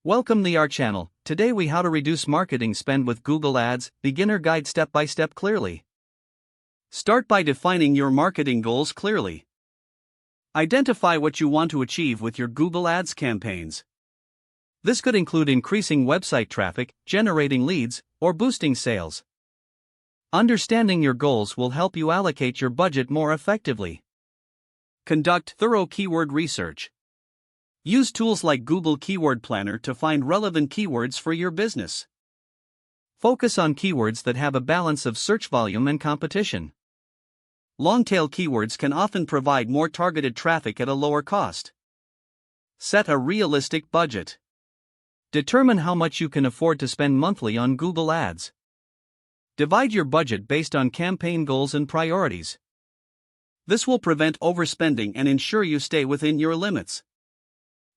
Welcome to our channel. Today we how to reduce marketing spend with Google Ads, beginner guide step by step clearly. Start by defining your marketing goals clearly. Identify what you want to achieve with your Google Ads campaigns. This could include increasing website traffic, generating leads, or boosting sales. Understanding your goals will help you allocate your budget more effectively. Conduct thorough keyword research. Use tools like Google Keyword Planner to find relevant keywords for your business. Focus on keywords that have a balance of search volume and competition. Long-tail keywords can often provide more targeted traffic at a lower cost. Set a realistic budget. Determine how much you can afford to spend monthly on Google Ads. Divide your budget based on campaign goals and priorities. This will prevent overspending and ensure you stay within your limits.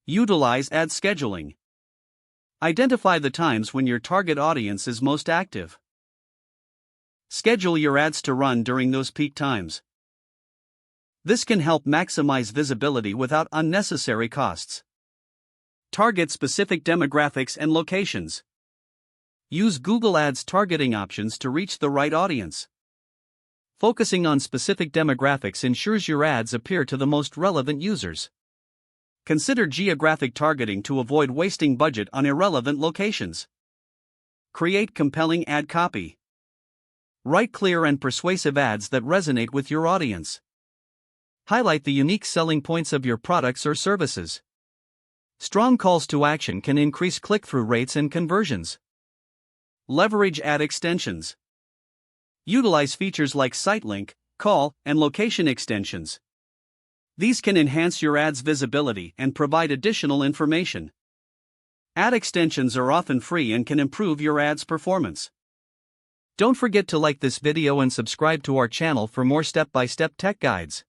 Utilize ad scheduling. Identify the times when your target audience is most active. Schedule your ads to run during those peak times. This can help maximize visibility without unnecessary costs. Target specific demographics and locations. Use Google Ads targeting options to reach the right audience. Focusing on specific demographics ensures your ads appear to the most relevant users. Consider geographic targeting to avoid wasting budget on irrelevant locations. Create compelling ad copy. Write clear and persuasive ads that resonate with your audience. Highlight the unique selling points of your products or services. Strong calls to action can increase click-through rates and conversions. Leverage ad extensions. Utilize features like site link, call, and location extensions. These can enhance your ad's visibility and provide additional information. Ad extensions are often free and can improve your ad's performance. Don't forget to like this video and subscribe to our channel for more step-by-step tech guides.